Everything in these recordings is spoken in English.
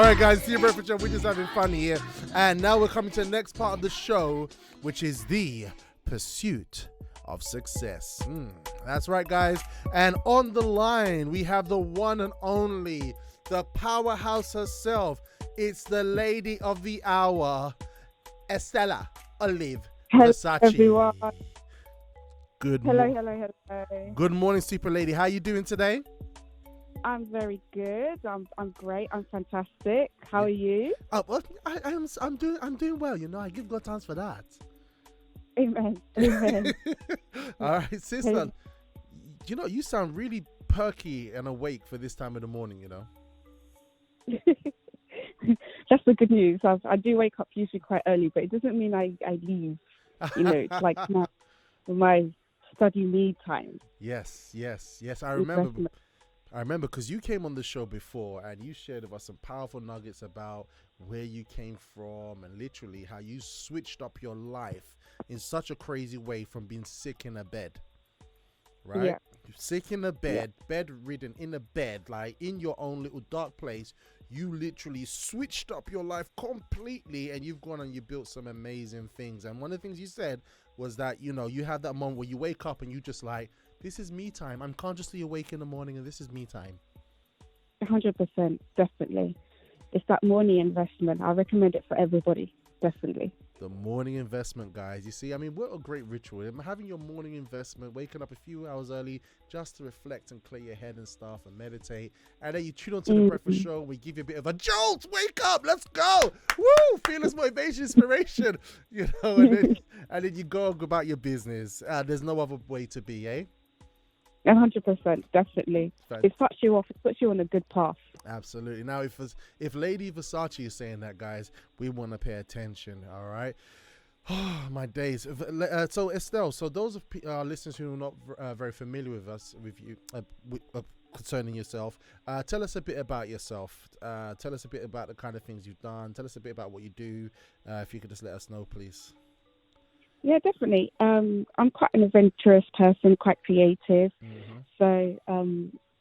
right, guys, see you breakfast show. We're just having fun here. And now we're coming to the next part of the show, which is the pursuit of success. That's right, guys. And on the line, we have the one and only, the powerhouse herself. It's the lady of the hour, Estelle Versace. Everyone. Hello. Hello. Good morning, super lady. How you doing today? I'm very good. I'm great. I'm fantastic. How are you? Well, I'm doing well. You know, I give God thanks for that. Amen. All right, sister. You know, you sound really perky and awake for this time of the morning. You know. That's the good news. I do wake up usually quite early, but it doesn't mean I leave. You know, it's like my study me time. Yes. I remember because you came on the show before and you shared with us some powerful nuggets about where you came from and literally how you switched up your life in such a crazy way from being sick in a bed, right? Yeah. Sick in a bed, bedridden in a bed, like in your own little dark place. You literally switched up your life completely and you've gone and you built some amazing things. And one of the things you said was that, you know, you have that moment where you wake up and you just like, this is me time. I'm consciously awake in the morning and this is me time. 100%, definitely. It's that morning investment. I recommend it for everybody, definitely. The morning investment, guys. You see, I mean, what a great ritual. Having your morning investment, waking up a few hours early just to reflect and clear your head and stuff and meditate. And then you tune on to the breakfast show. We give you a bit of a jolt. Wake up. Let's go. Woo. Fearless motivation, inspiration. You know, and then you go about your business. There's no other way to be, eh? 100%, definitely. It starts you off. It puts you on a good path. Absolutely. Now, if Lady Versace is saying that, guys, we want to pay attention. All right. Oh, my days. So Estelle, so those of our listeners who are not very familiar with you concerning yourself, tell us a bit about yourself. Tell us a bit about the kind of things you've done. Tell us a bit about what you do. If you could just let us know, please. Yeah, definitely. I'm quite an adventurous person, quite creative. So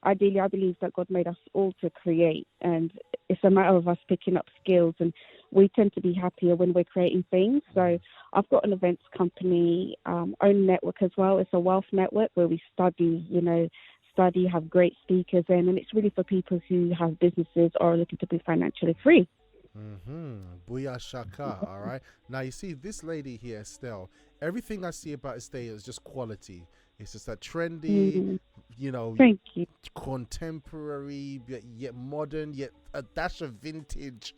ideally, I believe that God made us all to create, and it's a matter of us picking up skills, and we tend to be happier when we're creating things. So I've got an events company, own network as well. It's a wealth network where we study, have great speakers in, and it's really for people who have businesses or are looking to be financially free. Booyah shaka. All right. Now you see this lady here, Estelle. Everything I see about Estelle is just quality. It's just that trendy, Thank you. Contemporary, yet modern, yet a dash of vintage,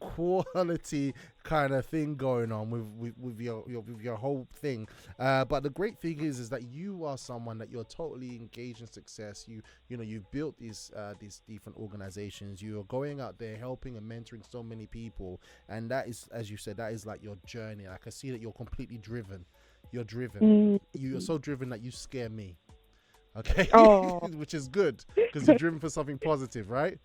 quality kind of thing going on with your whole thing. But the great thing is that you are someone that you're totally engaged in success. You've built these different organizations. You are going out there helping and mentoring so many people, and that is, as you said, that is like your journey. I can see that you're completely driven. You're driven. You're so driven that you scare me. Okay, which is good because you're driven for something positive, right?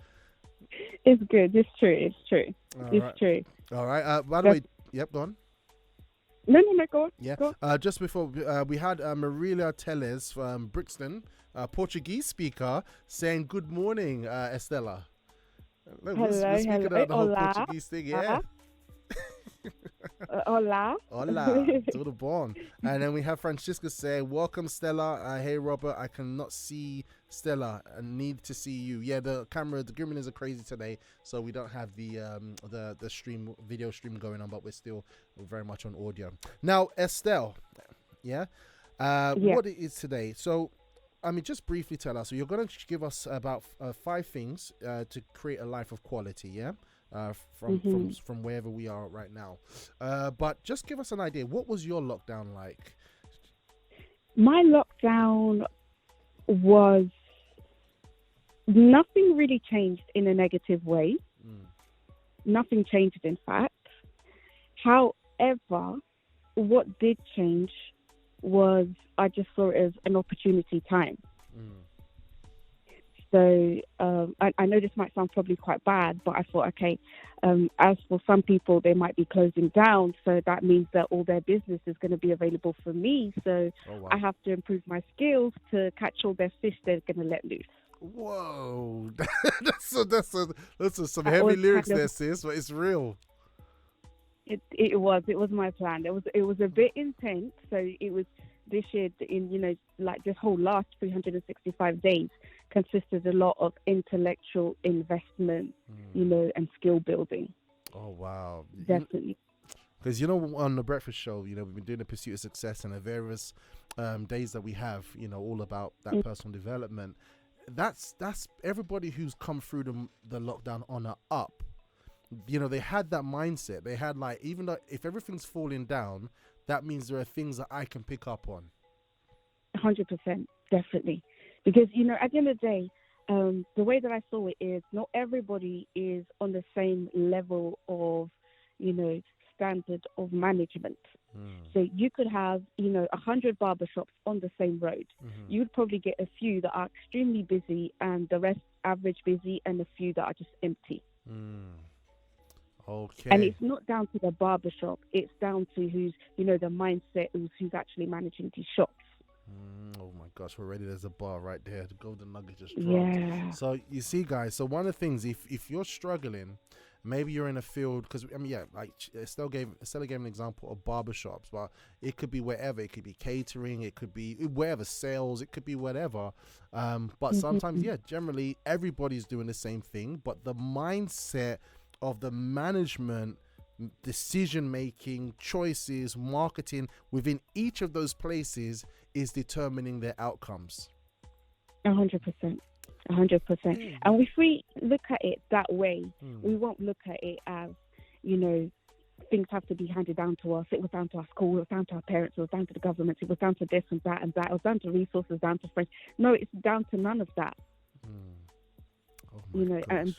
It's good. It's true. True. All right. By the way, yep, go on. No, go on. Yeah. Go on. Just before we had Marilia Teles from Brixton, Portuguese speaker, saying good morning, Estella. Look, we're speaking about the whole Portuguese thing, yeah. Hola. Tudo bom. And then we have Francisca saying, welcome, Stella. Hey, Robert, I cannot see Stella. I need to see you. Yeah, the gremlins are crazy today, so we don't have the video stream going on, but we're still very much on audio. Now, Estelle, what it is today. So, I mean, just briefly tell us. So you're going to give us about 5 things to create a life of quality, yeah? From wherever we are right now. But just give us an idea. What was your lockdown like? My lockdown was, nothing really changed in a negative way. Nothing changed, in fact. However, what did change was I just saw it as an opportunity time. So I know this might sound probably quite bad, but I thought, okay, as for some people, they might be closing down. So that means that all their business is going to be available for me. So I have to improve my skills to catch all their fish they're going to let loose. Whoa, that's some That heavy was lyrics kind there, of, sis. But it's real. it was my plan. It was a bit intense. So it was this year in like this whole last 365 days consisted a lot of intellectual investment, and skill building. Oh wow, Definitely. Because on the breakfast show, we've been doing the pursuit of success and the various days that we have, all about that personal development. That's everybody who's come through the lockdown on a up. They had that mindset. They had like, even though if everything's falling down, that means there are things that I can pick up on. 100%, definitely. Because, at the end of the day, the way that I saw it is not everybody is on the same level of, standard of management. So you could have, 100 barbershops on the same road. You'd probably get a few that are extremely busy and the rest average busy and a few that are just empty. Okay. And it's not down to the barbershop. It's down to who's, the mindset, who's actually managing these shops. Oh my gosh, already there's a bar right there. The golden nugget just dropped. Yeah. So you see, guys, so one of the things, if you're struggling, maybe you're in a field, because like Estelle gave an example of barbershops, but it could be wherever. It could be catering, it could be wherever, sales, it could be whatever. But sometimes, generally everybody's doing the same thing, but the mindset of the management, decision making, choices, marketing within each of those places is determining their outcomes. 100%. And if we look at it that way, we won't look at it as, things have to be handed down to us. It was down to our school, it was down to our parents, it was down to the government, it was down to this and that and that, it was down to resources, down to friends. No, it's down to none of that. And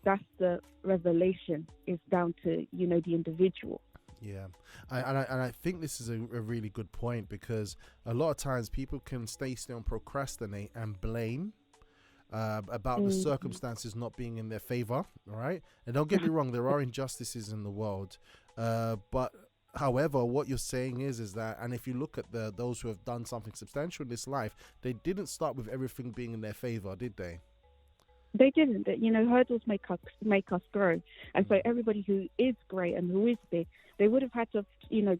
that's the revelation, is down to, the individual. Yeah, and I think this is a really good point, because a lot of times people can stay still and procrastinate and blame about the circumstances not being in their favor. All right, and don't get me wrong, there are injustices in the world, but however, what you're saying is that, and if you look at those who have done something substantial in this life, they didn't start with everything being in their favor, did they? They didn't. Hurdles make us grow. And so everybody who is great and who is big, they would have had to have,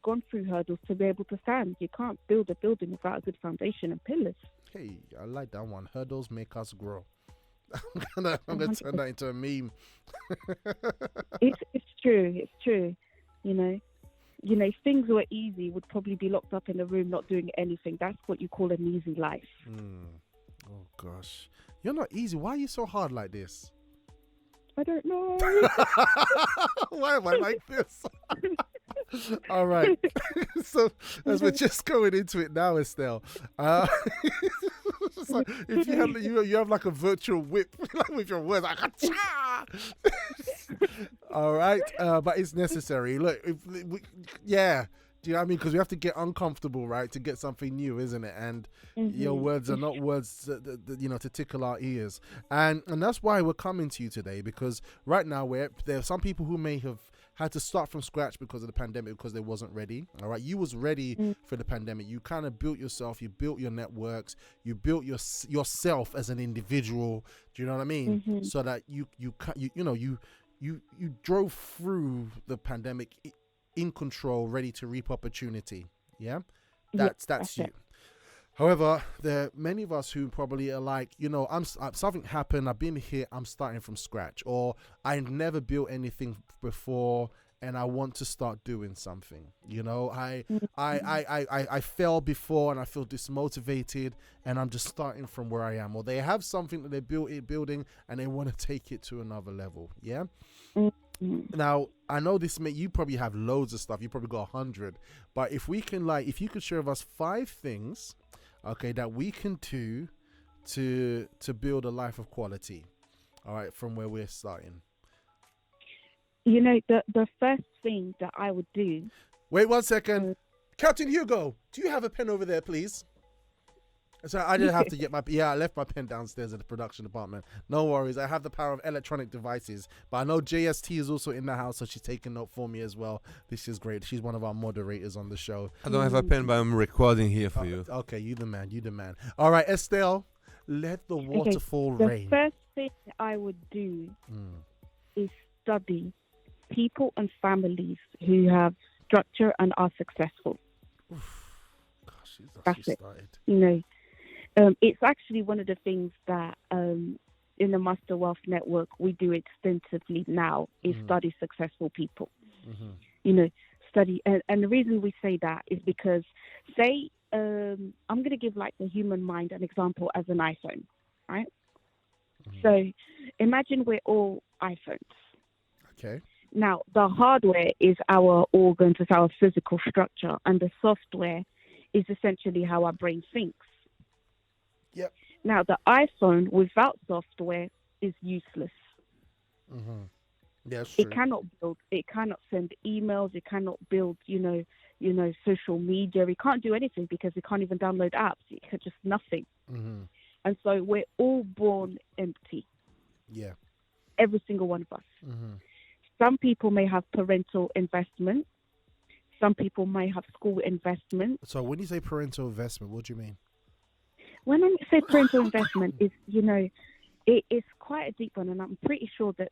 gone through hurdles to be able to stand. You can't build a building without a good foundation and pillars. Hey, I like that one. Hurdles make us grow. I'm gonna turn that into a meme. It's true. If things were easy, would probably be locked up in a room not doing anything. That's what you call an easy life. Oh gosh, you're not easy. Why are you so hard like this? I don't know. Why am I like this? All right. So as we're just going into it now, Estelle, it's like if you have like a virtual whip with your words, like all right, but it's necessary. Look, do you know what I mean? Because we have to get uncomfortable, right, to get something new, isn't it? And your words are not words to tickle our ears, and that's why we're coming to you today, because right now there are some people who may have had to start from scratch because of the pandemic, because they wasn't ready. All right, you was ready for the pandemic. You kind of built yourself, you built your networks, you built yourself as an individual. Do you know what I mean? So that you drove through the pandemic in control, ready to reap opportunity. Yeah, that's you. It. However, there are many of us who probably are like, something happened, I've been here, I'm starting from scratch, or I've never built anything before and I want to start doing something. I fell before and I feel dismotivated and I'm just starting from where I am, or they have something that they're building and they want to take it to another level. Yeah. Now, I know you probably have loads of stuff. You probably got 100, but if you could share with us 5 things, okay, that we can do to build a life of quality. All right, from where we're starting. The first thing that I would do. Wait 1 second. Captain Hugo, do you have a pen over there, please? So I didn't have to get I left my pen downstairs in the production department. No worries. I have the power of electronic devices. But I know JST is also in the house, so she's taking note for me as well. This is great. She's one of our moderators on the show. I don't have a pen, but I'm recording here for you. Okay, you the man. All right, Estelle, Let the Okay, waterfall the rain. first thing I would do is study people and families who have structure and are successful. Gosh, That's she it. started. You know, it's actually one of the things that in the Master Wealth Network we do extensively now is study successful people. You know, study, and the reason we say that is because, say, I'm going to give like the human mind an example as an iPhone, right? So imagine we're all iPhones. Okay. Now, the hardware is our organs, it's our physical structure, and the software is essentially how our brain thinks. Yep. Now, the iPhone without software is useless. Yeah, that's It true. cannot build. It cannot send emails. It cannot build, social media. It can't do anything because it can't even download apps. It can just nothing. And so we're all born empty. Yeah. Every single one of us. Some people may have parental investment. Some people may have school investment. So when you say parental investment, what do you mean? When I say parental investment, is it's quite a deep one, and I'm pretty sure that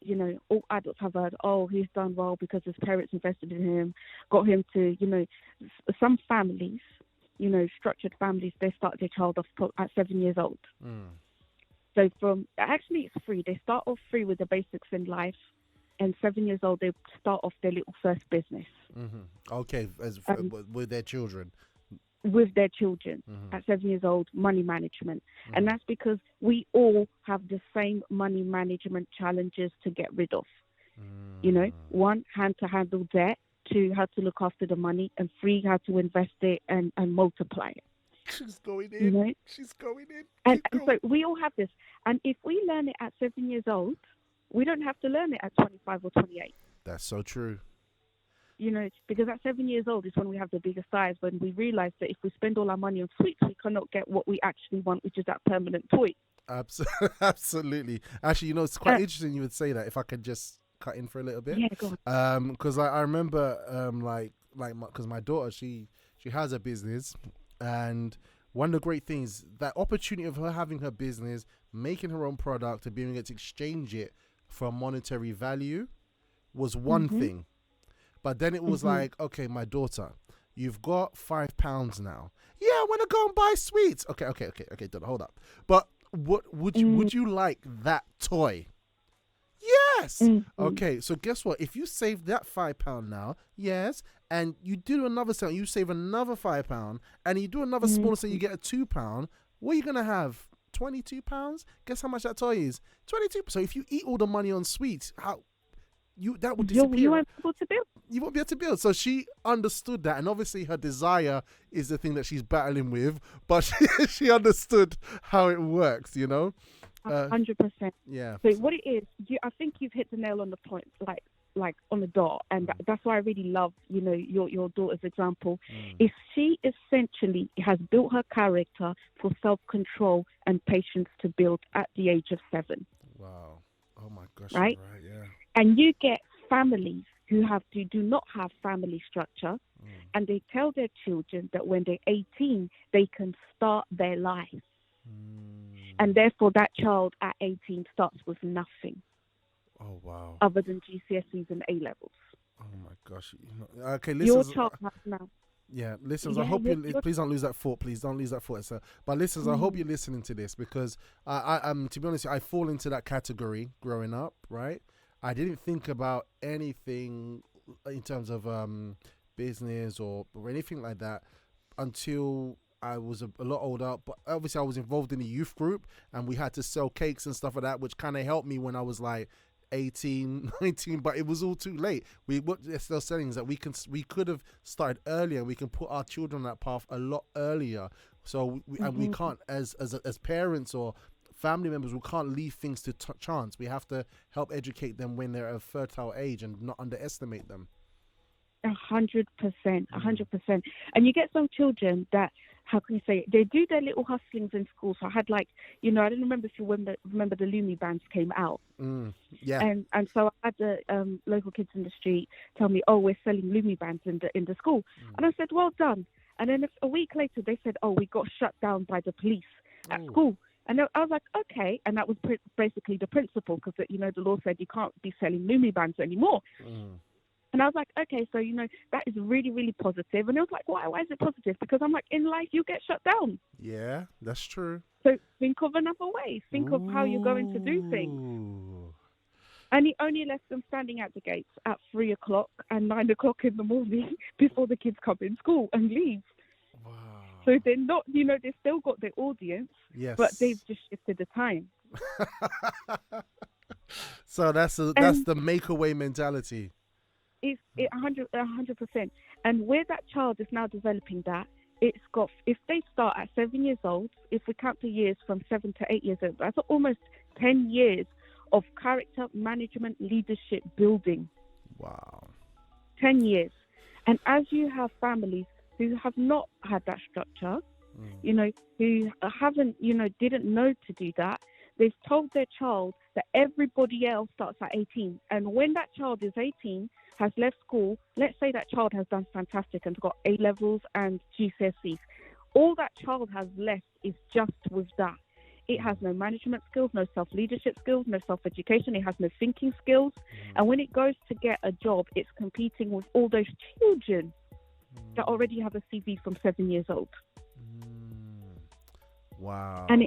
all adults have heard, oh, he's done well because his parents invested in him, got him to some families, structured families, they start their child off at 7 years old. So actually it's free. They start off free with the basics in life, and 7 years old they start off their little first business. Okay, with their children. With their children at 7 years old, money management. And that's because we all have the same money management challenges to get rid of. One, how to handle debt. Two, how to look after the money. And three, how to invest it and multiply it. She's going in. She's going in. And so we all have this. And if we learn it at 7 years old, we don't have to learn it at 25 or 28. That's so true. Because at 7 years old is when we have the biggest eyes, when we realize that if we spend all our money on sweets, we cannot get what we actually want, which is that permanent toy. Absolutely. Actually, it's quite interesting you would say that, if I could just cut in for a little bit. Yeah, go on. Because I remember, because my daughter, she has a business, and one of the great things, that opportunity of her having her business, making her own product, and being able to exchange it for monetary value was one thing. But then it was like, okay, my daughter, you've got £5 now. Yeah, I want to go and buy sweets. Okay, don't hold up. But what would you like that toy? Yes. Okay, so guess what? If you save that £5 now, yes, and you do another sale, you save another £5, and you do another smaller sale, you get a £2. What are you gonna have? £22? Guess how much that toy is? 22. So if you eat all the money on sweets, that would disappear. You won't be able to build. You won't be able to build. So she understood that, and obviously her desire is the thing that she's battling with, but she understood how it works, 100%. Yeah. So what it is, I think you've hit the nail on the point, like on the dot, and that's why I really love, your daughter's example. Is she essentially has built her character for self-control and patience to build at the age of 7. Wow. Oh my gosh. Right? Right. Yeah. And you get families who do not have family structure, and they tell their children that when they're 18, they can start their life. And therefore, that child at 18 starts with nothing. Oh, wow. Other than GCSEs and A-levels. Oh, my gosh. Okay, listen. Your child has now. Yeah, listeners, I hope please don't lose that thought. Please don't lose that thought, sir. But listeners, I hope you're listening to this, because to be honest, I fall into that category growing up, right? I didn't think about anything in terms of business or anything like that until I was a lot older. But obviously I was involved in a youth group, and we had to sell cakes and stuff like that, which kind of helped me when I was like 18, 19, but it was all too late. What Estelle saying is that we could have started earlier. We can put our children on that path a lot earlier. So and we can't, as parents or family members, we can't leave things to chance. We have to help educate them when they're at a fertile age and not underestimate them. 100%, 100%. And you get some children that, how can you say it? They do their little hustlings in school. So I had I don't remember if you remember the Lumi bands came out. Yeah. And so I had the local kids in the street tell me, oh, we're selling Lumi bands in the school. And I said, well done. And then a week later, they said, oh, we got shut down by the police at school And I was like, okay. And that was basically the principle, because, the law said you can't be selling Lumi bands anymore. Mm. And I was like, okay, so, that is really, really positive. And I was like, why? Why is it positive? Because I'm like, in life, you get shut down. Yeah, that's true. So think of another way. Think of how you're going to do things. And he only left them standing at the gates at 3:00 and 9:00 in the morning before the kids come in school and leave. Wow. So they're not, they've still got their audience, Yes. but they've just shifted the time. So that's the make away mentality. It's 100%. And where that child is now developing that, it's got, if they start at 7 years old, if we count the years from 7 to 8 years old, that's almost 10 years of character management, leadership building. Wow. 10 years. And as you have families who have not had that structure, who haven't, didn't know to do that, they've told their child that everybody else starts at 18. And when that child is 18, has left school, let's say that child has done fantastic and got A levels and GCSEs. All that child has left is just with that. It has no management skills, no self-leadership skills, no self-education. It has no thinking skills. And when it goes to get a job, it's competing with all those children that already have a CV from 7 years old. Wow. And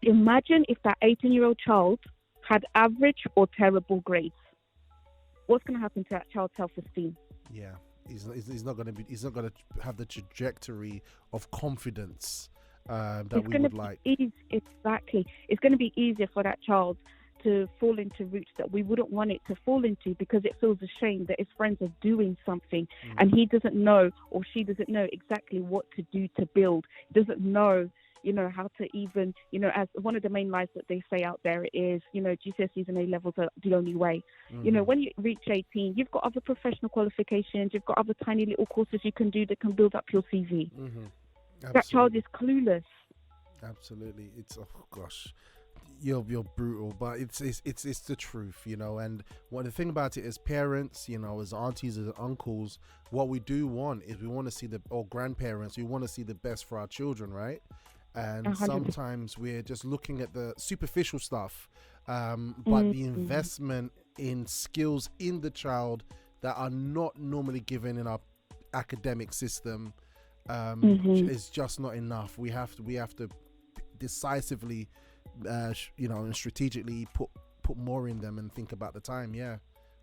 imagine if that 18-year-old child had average or terrible grades. What's going to happen to that child's self-esteem? Yeah, he's not going to have the trajectory of confidence that we would like. Exactly. It's going to be easier for that child to fall into routes that we wouldn't want it to fall into, because it feels ashamed that his friends are doing something and he doesn't know, or she doesn't know exactly what to do to build. Doesn't know, how to even, as one of the main lies that they say out there is, GCSEs and A levels are the only way. When you reach 18, you've got other professional qualifications, you've got other tiny little courses you can do that can build up your CV. That child is clueless. Absolutely. It's, oh gosh, you're brutal, but it's the truth, and the thing about it is, parents, as aunties, as uncles, what we do want is we want to see or grandparents, we want to see the best for our children, right? And 100%. Sometimes we're just looking at the superficial stuff, but the investment in skills in the child that are not normally given in our academic system is just not enough. We have to decisively, and strategically put more in them and think about the time. Yeah.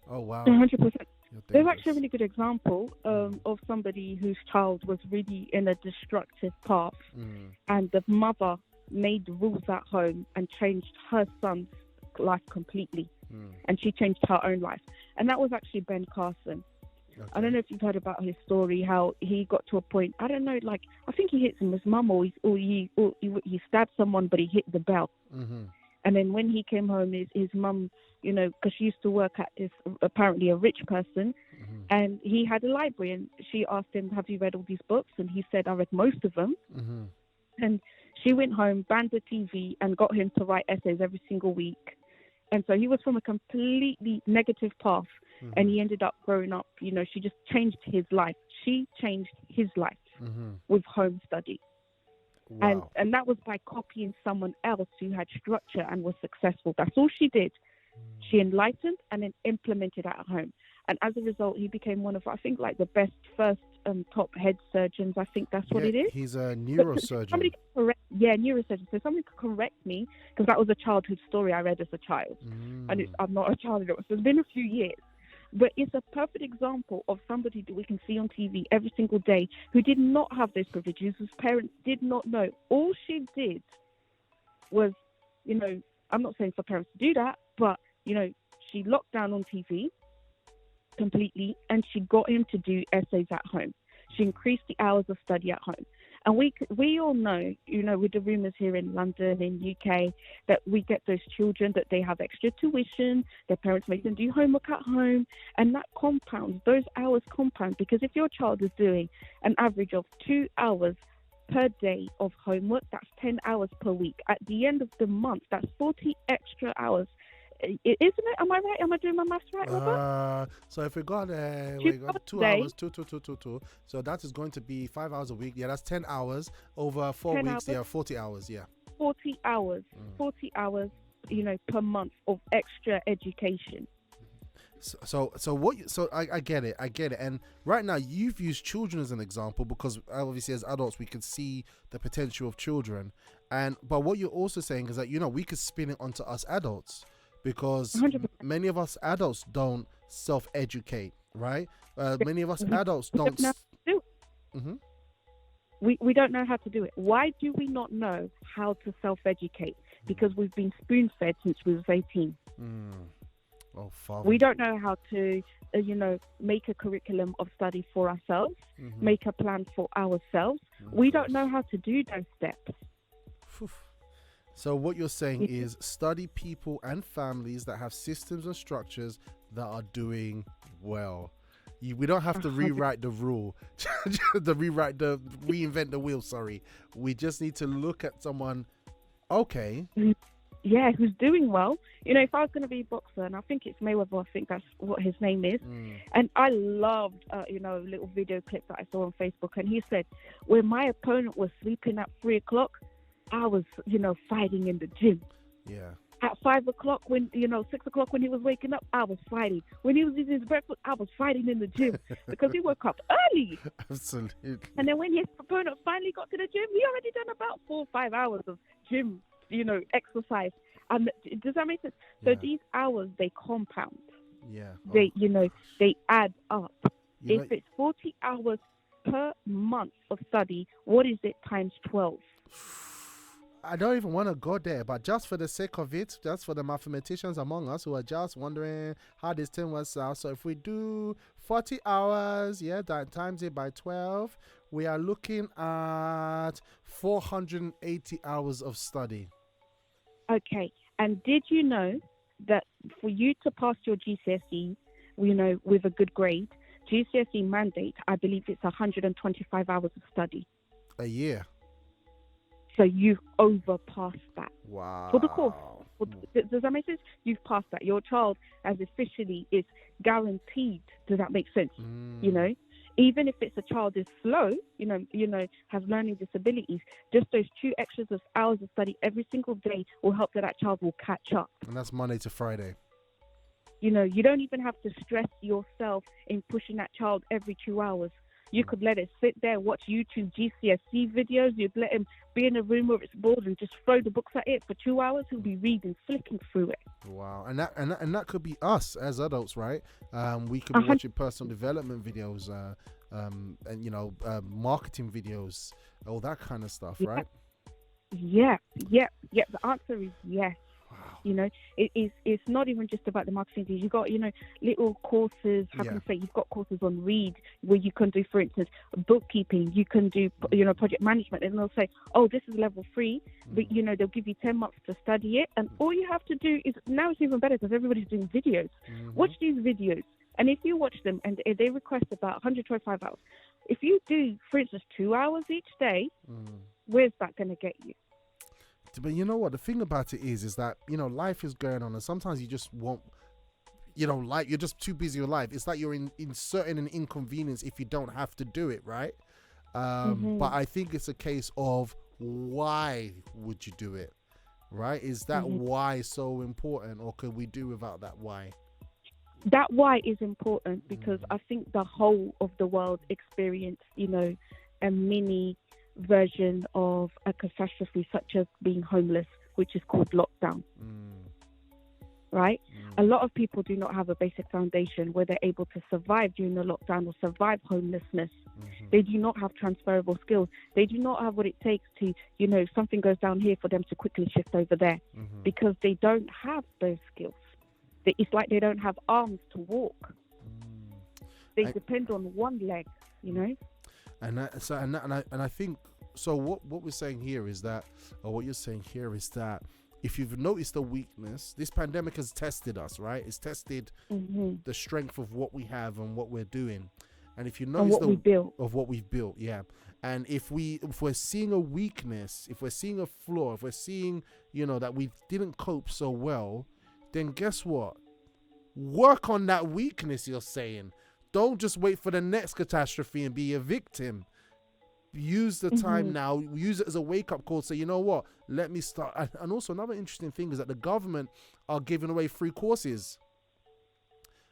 Oh wow. 100%. There's actually a really good example of somebody whose child was really in a destructive path, and the mother made rules at home and changed her son's life completely, and she changed her own life. And that was actually Ben Carson. Okay. I don't know if you've heard about his story, how he got to a point, I don't know, like, I think he hit his mum, or he stabbed someone, but he hit the bell. And then when he came home, his mum, because she used to work at this, apparently a rich person, and he had a library, and she asked him, have you read all these books? And he said, I read most of them. And she went home, banned the TV, and got him to write essays every single week. And so he was from a completely negative path, and he ended up growing up, she just changed his life. She changed his life with home study. Wow. And that was by copying someone else who had structure and was successful. That's all she did. She enlightened and then implemented at home. And as a result, he became one of, I think, like the best first top head surgeons. I think that's what it is. He's a neurosurgeon. Neurosurgeon. So somebody could correct me, because that was a childhood story I read as a child. And I'm not a child anymore, so it's been a few years. But it's a perfect example of somebody that we can see on TV every single day who did not have those privileges, whose parents did not know. All she did was, I'm not saying for parents to do that, but, she locked down on TV completely, and she got him to do essays at home. She increased the hours of study at home. And we all know, with the rumours here in London, in UK, that we get those children that they have extra tuition, their parents make them do homework at home, and that compounds, those hours compound, because if your child is doing an average of 2 hours per day of homework, that's 10 hours per week. At the end of the month, that's 40 extra hours. Isn't it? Am I right? Am I doing my maths right, Robert? So if we got 2 hours, two. So that is going to be 5 hours a week. Yeah, that's 10 hours over 4 weeks. Yeah, 40 hours. Yeah. 40 hours, 40 hours, per month of extra education. I get it, and right now you've used children as an example because obviously as adults we can see the potential of children, but what you're also saying is that we could spin it onto us adults because 100%. many of us adults don't self-educate, right? Many of us adults don't. We don't know how to do it. Why do we not know how to self-educate? Because we've been spoon-fed since we was 18. Oh, Father. We don't know how to, make a curriculum of study for ourselves, make a plan for ourselves. We don't know how to do those steps. So what you're saying is study people and families that have systems and structures that are doing well. We don't have to rewrite the rule, reinvent the wheel. Sorry. We just need to look at someone, okay. Yeah, who's doing well. If I was going to be a boxer, and I think it's Mayweather, I think that's what his name is. And I loved, a little video clip that I saw on Facebook. And he said, when my opponent was sleeping at 3 o'clock, I was, fighting in the gym. Yeah. At 5 o'clock, 6 o'clock when he was waking up, I was fighting. When he was eating his breakfast, I was fighting in the gym because he woke up early. Absolutely. And then when his opponent finally got to the gym, he already done about 4 or 5 hours of gym, exercise. And does that make sense? So these hours, they compound. Yeah. They, they add up. If it's 40 hours per month of study, what is it times 12? I don't even want to go there, but just for the sake of it, just for the mathematicians among us who are just wondering how this thing works out. So if we do 40 hours, that times it by 12, we are looking at 480 hours of study. Okay. And did you know that for you to pass your GCSE, with a good grade, GCSE mandate, I believe it's 125 hours of study. A year. So you've overpassed that. Wow. For the course. Does that make sense? You've passed that. Your child as officially is guaranteed. Does that make sense? Even if it's a child is slow, has learning disabilities, just those 2 extras of hours of study every single day will help that child will catch up. And that's Monday to Friday. You don't even have to stress yourself in pushing that child every 2 hours. You could let it sit there, watch YouTube GCSE videos. You'd let him be in a room where it's bored and just throw the books at it for 2 hours. He'll be reading, flicking through it. Wow, and that could be us as adults, right? We could be watching personal development videos, and marketing videos, all that kind of stuff, right? Yeah. The answer is yes. Wow. It's not even just about the marketing. You got, little courses. How can I say? You've got courses on Read where you can do, for instance, bookkeeping. You can do, project management, and they'll say, oh, this is level 3, but they'll give you 10 months to study it, and all you have to do is, now it's even better because everybody's doing videos. Watch these videos, and if you watch them, and they request about 125 hours. If you do, for instance, 2 hours each day, where's that going to get you? But you know what? The thing about it is that, life is going on, and sometimes you just won't, you're just too busy with life. It's like you're inserting an inconvenience if you don't have to do it, right? But I think it's a case of why would you do it, right? Is that why so important, or could we do without that why? That why is important because I think the whole of the world experienced, a mini version of a catastrophe such as being homeless, which is called lockdown. Right? A lot of people do not have a basic foundation where they're able to survive during the lockdown or survive homelessness. They do not have transferable skills. They do not have what it takes to, if something goes down here, for them to quickly shift over there because they don't have those skills. It's like they don't have arms to walk. They depend on one leg, And I think so. What we're saying here is that, or what you're saying here is that, if you've noticed a weakness, this pandemic has tested us, right? It's tested the strength of what we have and what we're doing, and if you notice what we've built, yeah. And if we're seeing a weakness, if we're seeing a flaw, if we're seeing that we didn't cope so well, then guess what? Work on that weakness. You're saying. Don't just wait for the next catastrophe and be a victim. use the time now, use it as a wake-up call, say, you know what, let me start. And also another interesting thing is that the government are giving away free courses.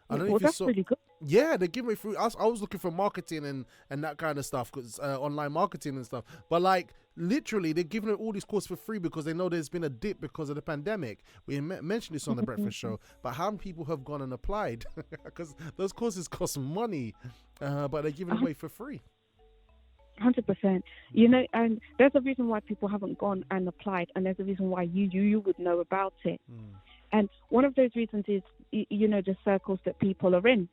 I don't know if you saw. Really good. Yeah, they're giving away free. I was looking for marketing and that kind of stuff, because online marketing and stuff. But like literally, they're giving all these courses for free because they know there's been a dip because of the pandemic. We mentioned this on the Breakfast Show, but how many people have gone and applied? Because those courses cost money, but they're giving away for free. 100%. You know, and there's a reason why people haven't gone and applied, and there's a reason why you would know about it. And one of those reasons is, you know, the circles that people are in.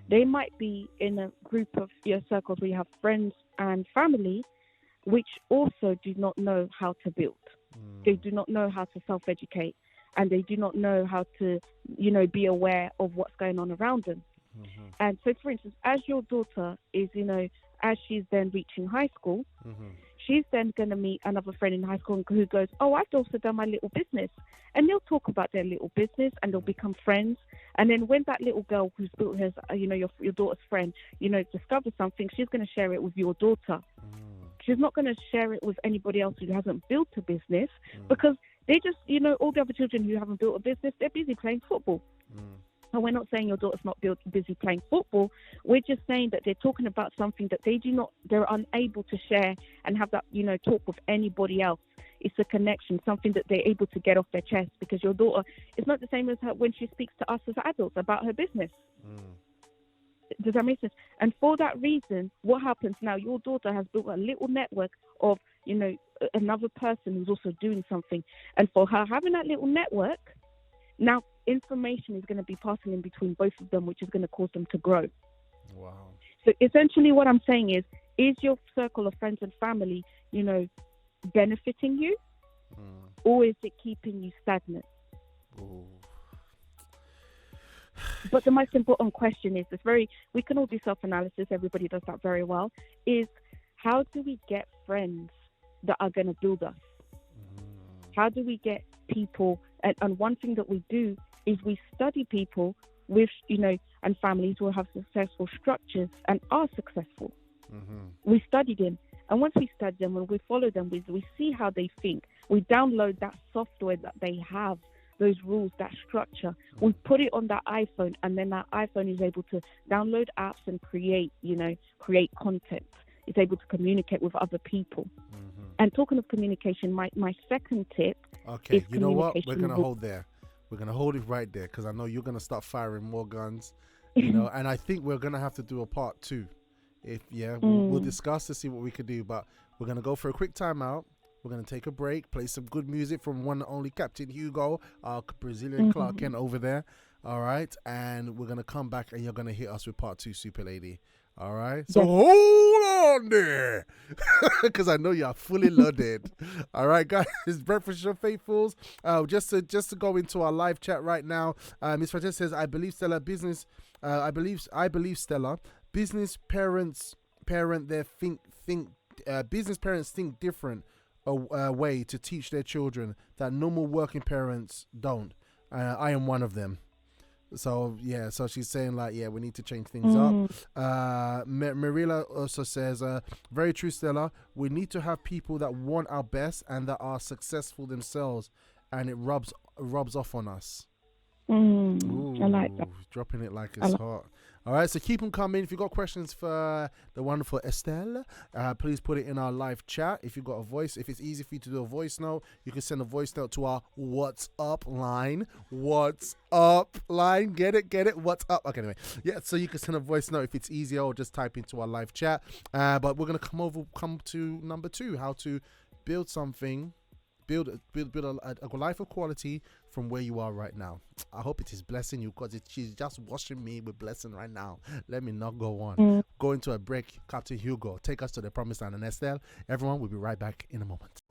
They might be in a group of your circles where you have friends and family, which also do not know how to build. They do not know how to self-educate, and they do not know how to, you know, be aware of what's going on around them. And so, for instance, as your daughter is, you know, as she's then reaching high school, she's then going to meet another friend in high school who goes, oh, I've also done my little business. And they'll talk about their little business and they'll become friends. And then when that little girl who's built hers, you know, your daughter's friend, you know, discovers something, she's going to share it with your daughter. She's not going to share it with anybody else who hasn't built a business, because they just, you know, all the other children who haven't built a business, they're busy playing football. And we're not saying your daughter's not busy playing football. We're just saying that they're talking about something that they're unable to share and have that, you know, talk with anybody else. It's a connection, something that they're able to get off their chest, because your daughter is not the same as her when she speaks to us as adults about her business. Does that make sense? And for that reason, what happens now, your daughter has built a little network of, you know, another person who's also doing something. And for her having that little network, now information is going to be passing in between both of them, which is going to cause them to grow. Wow. So essentially what I'm saying is your circle of friends and family, you know, benefiting you, or is it keeping you stagnant? But the most important question is we can all do self-analysis, everybody does that very well, is how do we get friends that are going to build us? How do we get people, and one thing that we do is we study people with, you know, and families who have successful structures and are successful. We study them. And once we study them and we follow them, we see how they think. We download that software that they have, those rules, that structure. We put it on that iPhone, and then that iPhone is able to download apps and create content. It's able to communicate with other people. And talking of communication, my second tip is you know what? We're going to hold there. We're going to hold it right there, because I know you're going to start firing more guns, you know, and I think we're going to have to do a part 2. We'll discuss to see what we could do, but we're going to go for a quick timeout. We're going to take a break, play some good music from one and only Captain Hugo, our Brazilian Clark Kent over there. All right. And we're going to come back and you're going to hit us with part 2, Super Lady. All right. So hold on there, because I know you're fully loaded. All right, guys. It's Breakfast Show faithfuls. Just to go into our live chat right now. Miss Francesca says, I believe Stella business. I believe Stella business parents business parents think different way to teach their children that normal working parents don't. I am one of them. So yeah, so she's saying like, yeah, we need to change things up. Marilla also says, very true, Stella. We need to have people that want our best and that are successful themselves, and it rubs off on us. Ooh, I like that. Dropping it like it's hot. All right, so keep them coming. If you've got questions for the wonderful Estelle, please put it in our live chat. If you've got a voice, if it's easy for you to do a voice note, you can send a voice note to our What's Up line. What's Up line? Get it? What's up? Okay, anyway. Yeah, so you can send a voice note if it's easier, or just type into our live chat. But we're going to come to number 2, how to build something, build a life of quality from where you are right now. I hope it is blessing you, because she's just washing me with blessing right now. Let me not go on. Go into a break. Captain Hugo, take us to the promised land. And Estelle, everyone, we'll be right back in a moment.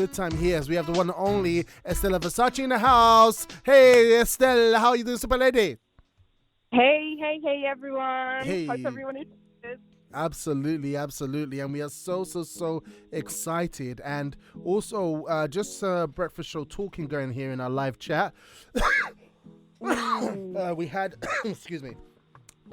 good time here as we have the one and only Estelle Versace in the house. Hey, Estelle, how are you doing, super lady? Hey, everyone. Hey. Hope everyone is good. Absolutely. And we are so excited. And also, just breakfast show talking going here in our live chat. We had, excuse me.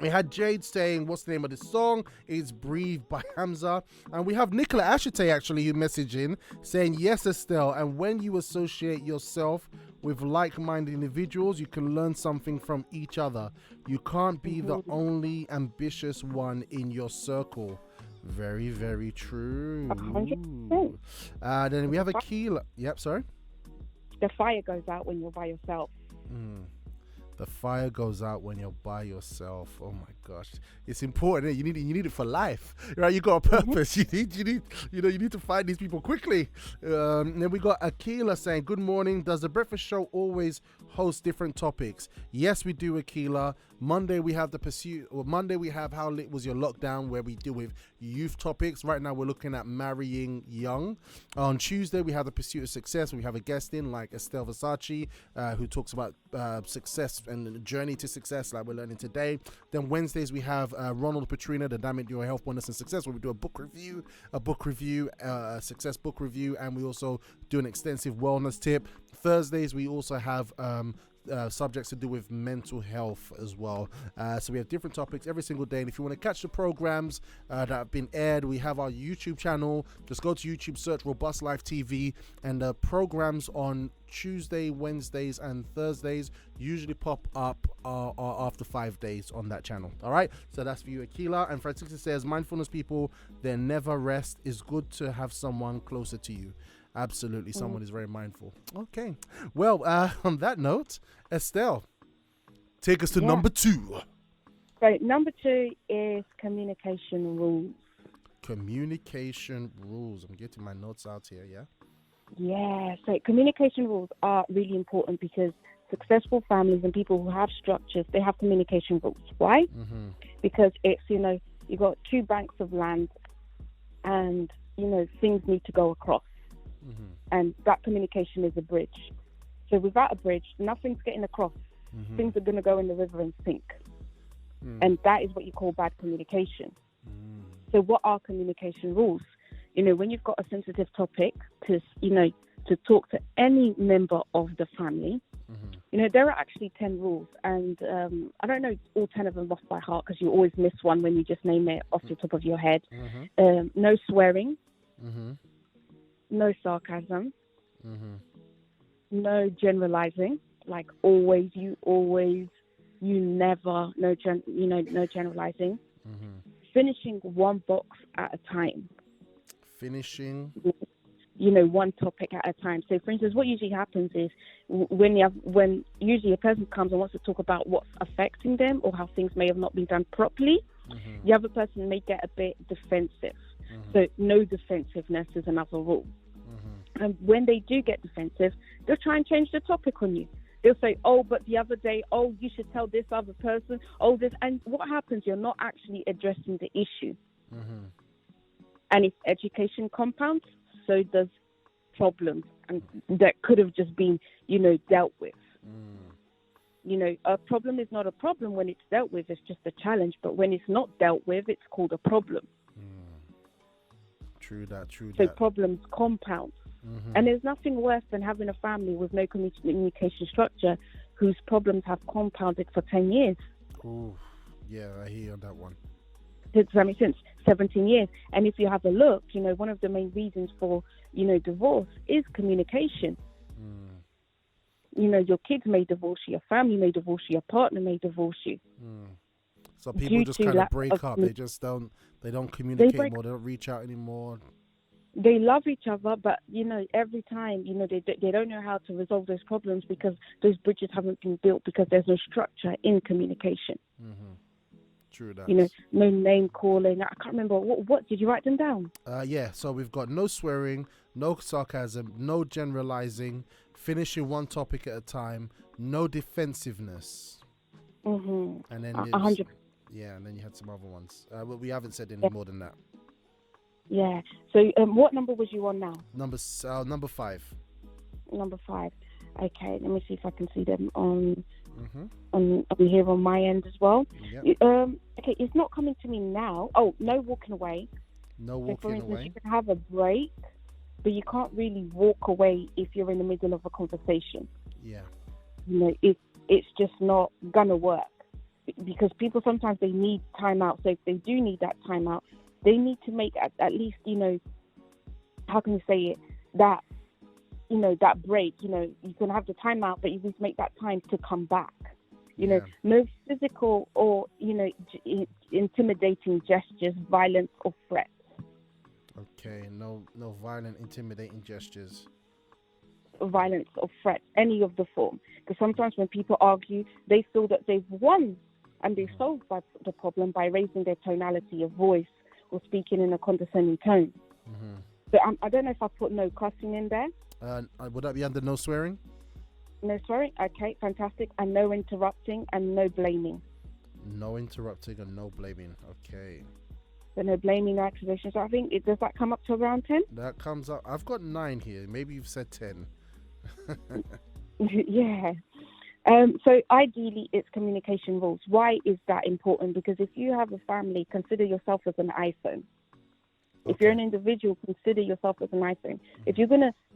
We had Jade saying, what's the name of the song? It's Breathe by Hamza. And we have Nicola Ashite actually who messaged in saying, yes, Estelle, and when you associate yourself with like-minded individuals, you can learn something from each other. You can't be the only ambitious one in your circle. Very, very true. 100%. Then we have Akila. Yep, sorry. The fire goes out when you're by yourself. The fire goes out when you're by yourself. Oh my gosh, it's important. You need it for life, right? You got a purpose. You need to find these people quickly. Then we got Akila saying, "Good morning. Does the breakfast show always host different topics?" Yes, we do, Akila. Monday we have the pursuit. Or Monday we have how lit was your lockdown, where we deal with youth topics. Right now we're looking at marrying young. On Tuesday we have the pursuit of success. We have a guest in like Estelle Versace, who talks about success and the journey to success, like we're learning today. Then Wednesdays we have Ronald Petrina, the Damn It Your Health, Wellness and Success, where we do a success book review, and we also do an extensive wellness tip. Thursdays we also have subjects to do with mental health as well. So we have different topics every single day. And if you want to catch the programs that have been aired, we have our YouTube channel. Just go to YouTube, search Robust Life TV, and the programs on Tuesday, Wednesdays, and Thursdays usually pop up after 5 days on that channel. All right, so that's for you, Akila. And Francisca says, mindfulness people, they never rest. It's good to have someone closer to you. Absolutely, someone is very mindful. Okay, well, on that note, Estelle, take us to number 2. So number 2 is communication rules. Communication rules. I'm getting my notes out here, yeah? Yeah, so communication rules are really important because successful families and people who have structures, they have communication rules. Why? Because it's, you got 2 banks of land and, things need to go across. And that communication is a bridge. So without a bridge, nothing's getting across. Things are going to go in the river and sink. And that is what you call bad communication. So what are communication rules? When you've got a sensitive topic to talk to any member of the family, there are actually 10 rules. And I don't know all 10 of them off by heart because you always miss one when you just name it off the top of your head. No swearing. No sarcasm, no generalizing, like always, you never, no generalizing. Finishing one box at a time. One topic at a time. So, for instance, what usually happens is when usually a person comes and wants to talk about what's affecting them or how things may have not been done properly, the other person may get a bit defensive. So no defensiveness is another rule. And when they do get defensive, they'll try and change the topic on you. They'll say, oh, but the other day, oh, you should tell this other person, oh, this. And what happens? You're not actually addressing the issue. And if education compounds, so does problems. And that could have just been, dealt with. A problem is not a problem when it's dealt with. It's just a challenge. But when it's not dealt with, it's called a problem. True that. So problems compound. And there's nothing worse than having a family with no communication structure whose problems have compounded for 10 years. Oh, yeah, I hear you on that one. Does that make sense? 17 years. And if you have a look, one of the main reasons for, divorce is communication. Your kids may divorce you, your family may divorce you, your partner may divorce you. So people just kind of break up. They just don't communicate more. They don't reach out anymore. They love each other, but, every time, they don't know how to resolve those problems because those bridges haven't been built because there's no structure in communication. True that. No name calling. I can't remember. What did you write them down? Yeah, so we've got no swearing, no sarcasm, no generalizing, finishing one topic at a time, no defensiveness. And then 100. Yeah, and then you had some other ones. But we haven't said any more than that. Yeah. So what number was you on now? Number 5. Number 5. Okay, let me see if I can see them on Mm-hmm. on here on my end as well. Yep. Okay, it's not coming to me now. Oh, no walking away. No So, for walking instance, away. you can have a break, but you can't really walk away if you're in the middle of a conversation. Yeah. You know, it's just not gonna work, because people sometimes they need time out. So if they do need that time out, they need to make at least, you know, how can you say it, that, you know, that break. You know, you can have the time out, but you need to make that time to come back. You know, no physical or, you know, intimidating gestures, violence or threats. Okay, no violent, intimidating gestures. Violence or threats, any of the form. Because sometimes when people argue, they feel that they've won and they've solved the problem by raising their tonality of voice or speaking in a condescending tone. Mm-hmm. But I don't know if I put no cussing in there. Would that be under no swearing? No swearing? Okay, fantastic. And no interrupting and no blaming. No interrupting and no blaming. Okay. So no blaming, no accusations. So I think, does that come up to around 10? That comes up. I've got 9 here. Maybe you've said 10. Yeah. So ideally, it's communication rules. Why is that important? Because if you have a family, consider yourself as an iPhone. If you're an individual, consider yourself as an iPhone. If you're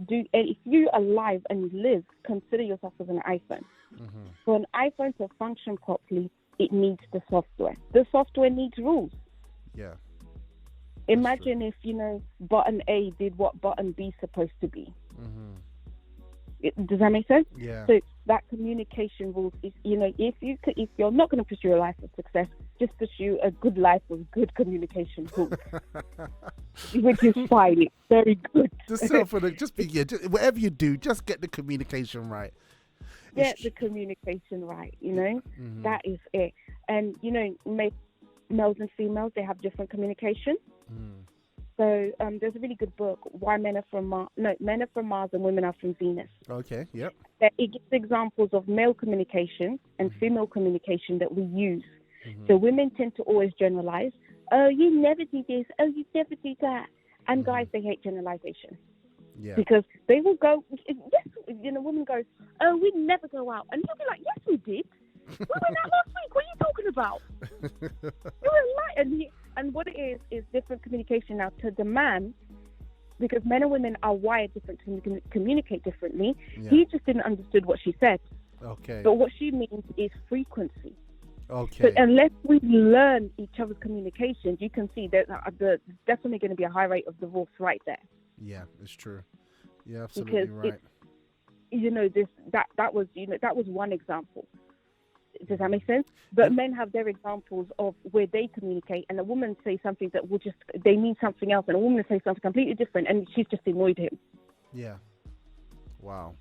if you're alive and you live, consider yourself as an iPhone. Mm-hmm. For an iPhone to function properly, it needs the software. The software needs rules. Yeah. Imagine if, you know, button A did what button B is supposed to be. Mm-hmm. Does that make sense? Yeah. So that communication rules is, you know, if you're not going to pursue a life of success, just pursue a good life with good communication rules, which is fine. It's very good. Whatever you do, just get the communication right. Get the communication right. You know, that is it. And you know, males and females, they have different communication. So there's a really good book, Why Men Are From Mars. No, Men Are From Mars and Women Are From Venus. Okay, yep. It gives examples of male communication and female communication that we use. So women tend to always generalize. Oh, you never do this. Oh, you never do that. And guys, they hate generalization. Yeah. Because they will go, yes, you know, women go, oh, we never go out. And you'll be like, yes, we did. We went out last week. What are you talking about? You were lying. And what it is different communication now to the man, because men and women are wired different to communicate differently. Yeah. He just didn't understood what she said. Okay. But what she means is frequency. Okay. So unless we learn each other's communications, you can see that there's definitely going to be a high rate of divorce right there. Yeah, it's true. Yeah, absolutely right. You know, that was one example. Does that make sense? But men have their examples of where they communicate, and a woman say something that they mean something else, and a woman say something completely different, and she's just annoyed him. Yeah. Wow.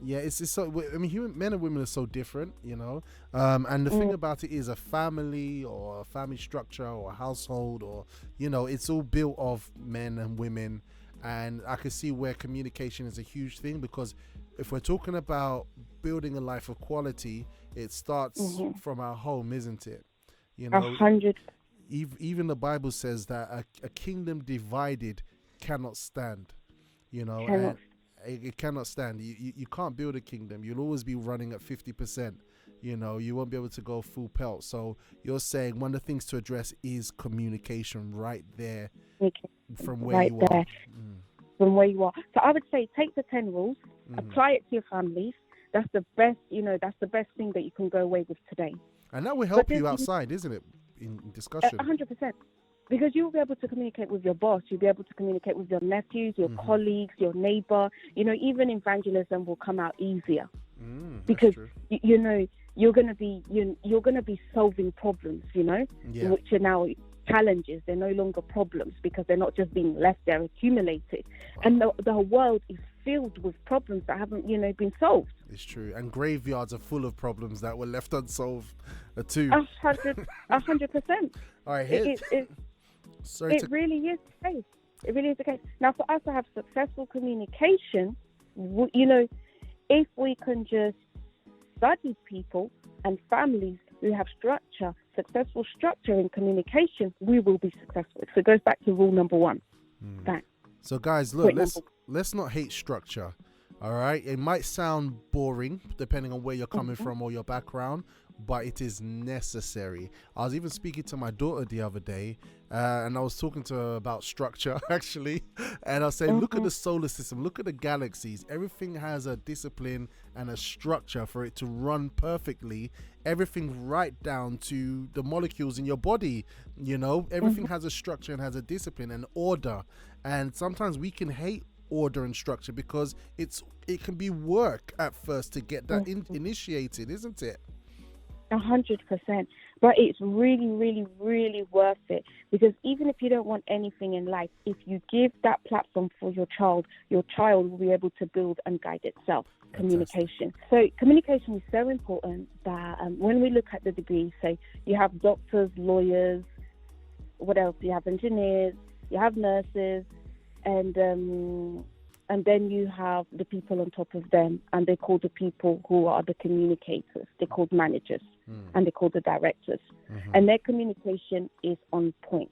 Yeah, it's so. I mean, men and women are so different, you know. And the thing about it is, a family or a family structure or a household, or you know, it's all built of men and women. And I can see where communication is a huge thing, because if we're talking about building a life of quality, it starts from our home, isn't it? You know, 100. Even the Bible says that a kingdom divided cannot stand. You know, and it cannot stand. You can't build a kingdom. You'll always be running at 50%. You know, you won't be able to go full pelt. So you're saying one of the things to address is communication right there from where you are. From where you are. So I would say take the 10 rules, apply it to your families. That's the best, you know, that's the best thing that you can go away with today. And that will help you outside, isn't it? In discussion. 100%. Because you'll be able to communicate with your boss. You'll be able to communicate with your nephews, your colleagues, your neighbor. You know, even evangelism will come out easier. Because, you know, you're going to be solving problems, you know, which are now challenges. They're no longer problems because they're not just being left there accumulated. And the world is filled with problems that haven't, you know, been solved. It's true. And graveyards are full of problems that were left unsolved too. 100%. All right, it really is the case. It really is the case. Now, for us to have successful communication, you know, if we can just study people and families who have successful structure in communication, we will be successful. So it goes back to rule number 1. That So guys, look, let's not hate structure. All right, it might sound boring depending on where you're coming from or your background, but it is necessary. I was even speaking to my daughter the other day, and I was talking to her about structure actually, and I was saying, look at the solar system, look at the galaxies. Everything has a discipline and a structure for it to run perfectly. Everything right down to the molecules in your body. You know, everything has a structure and has a discipline and order. And sometimes we can hate order and structure because it can be work at first to get that initiated, isn't it? 100%. But it's really, really, really worth it, because even if you don't want anything in life, if you give that platform for your child will be able to build and guide itself. Communication. So communication is so important that when we look at the degrees, so you have doctors, lawyers, what else? You have engineers, you have nurses, and then you have the people on top of them, and they call the people who are the communicators. They're called managers, and they're called the directors. And their communication is on point.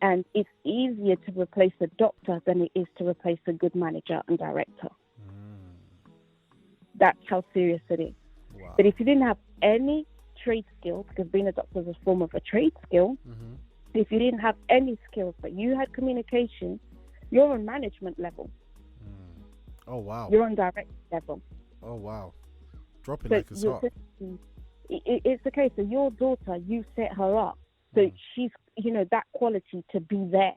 And it's easier to replace a doctor than it is to replace a good manager and director. That's how serious it is. Wow. But if you didn't have any trade skill, because being a doctor is a form of a trade skill, if you didn't have any skills but you had communication, you're on management level. Oh, wow. You're on direct level. Oh, wow. Drop it like it's hot. It's the case. So your daughter, you set her up. So she's, that quality to be there.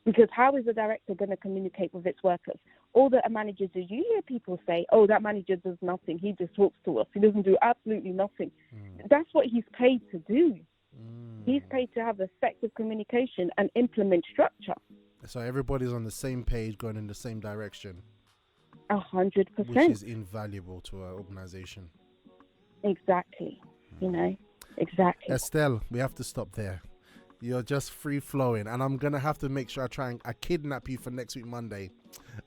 Because how is the director going to communicate with its workers? All that a manager do, you hear people say, oh, that manager does nothing. He just talks to us. He doesn't do absolutely nothing. That's what he's paid to do. He's paid to have effective communication and implement structure. So everybody's on the same page, going in the same direction. 100%. Which is invaluable to our organization. Exactly. Exactly. Estelle, we have to stop there. You're just free flowing, and I'm gonna have to make sure I kidnap you for next week Monday.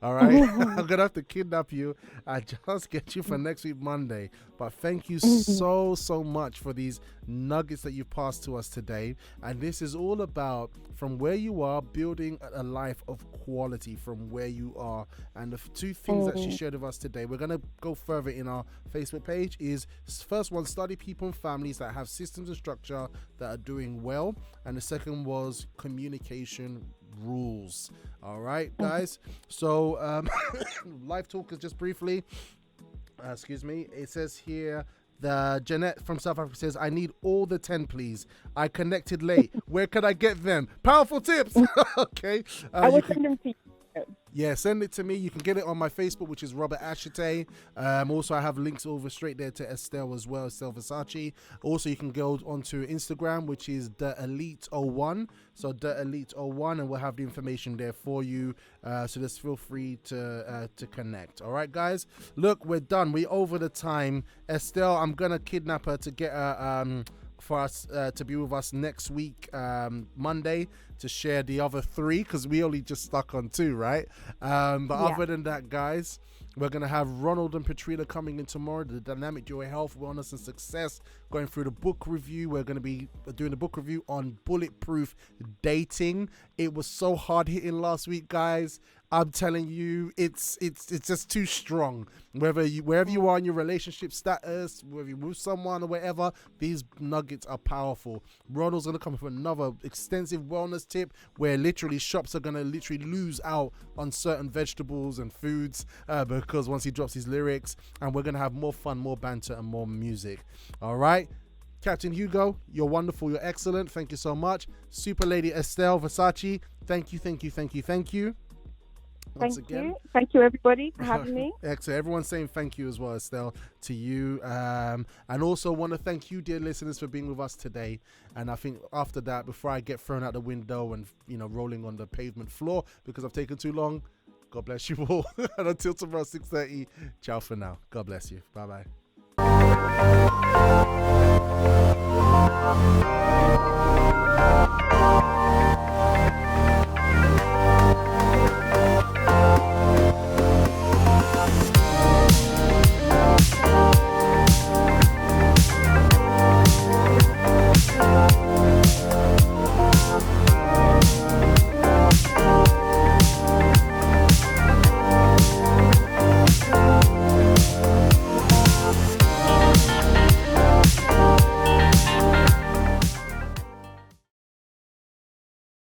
All right, I'm gonna have to kidnap you. I just get you for next week Monday. But thank you so much for these nuggets that you've passed to us today. And this is all about, from where you are, building a life of quality from where you are. And the two things that she shared with us today, we're gonna go further in our Facebook page. Is first one, study people and families that have systems and structure that are doing well, and the second was communication rules. All right, guys. So live talkers, just briefly, excuse me, it says here, the Jeanette from South Africa says, I need all the 10 please, I connected late, where can I get them? Powerful tips. Okay, I will send them to you. Yeah, send it to me. You can get it on my Facebook, which is Robert Ashite. Also, I have links over straight there to Estelle as well, Estelle Versace. Also, you can go onto Instagram, which is the Ep11a. So the Ep11a, and we'll have the information there for you. So just feel free to connect. All right, guys. Look, we're done. We're over the time. Estelle, I'm gonna kidnap her to get her for us to be with us next week, Monday, to share the other 3, because we only just stuck on 2, right? Other than that, guys, we're going to have Ronald and Petrina coming in tomorrow, the Dynamic Joy Health, Wellness and Success, going through the book review. We're going to be doing a book review on bulletproof dating. It was so hard hitting last week, guys. I'm telling you, it's just too strong. Wherever you are in your relationship status, whether you're with someone or whatever, these nuggets are powerful. Ronald's gonna come up with another extensive wellness tip where literally shops are gonna literally lose out on certain vegetables and foods because once he drops his lyrics, and we're gonna have more fun, more banter, and more music. All right. Captain Hugo, you're wonderful, you're excellent. Thank you so much. Super Lady Estelle Versace, thank you. Once again. Thank you, everybody, for having me. Excellent. Everyone's saying thank you as well, Estelle, to you. And also want to thank you, dear listeners, for being with us today. And I think after that, before I get thrown out the window and, rolling on the pavement floor because I've taken too long, God bless you all. And until tomorrow, 6:30, ciao for now. God bless you. Bye-bye.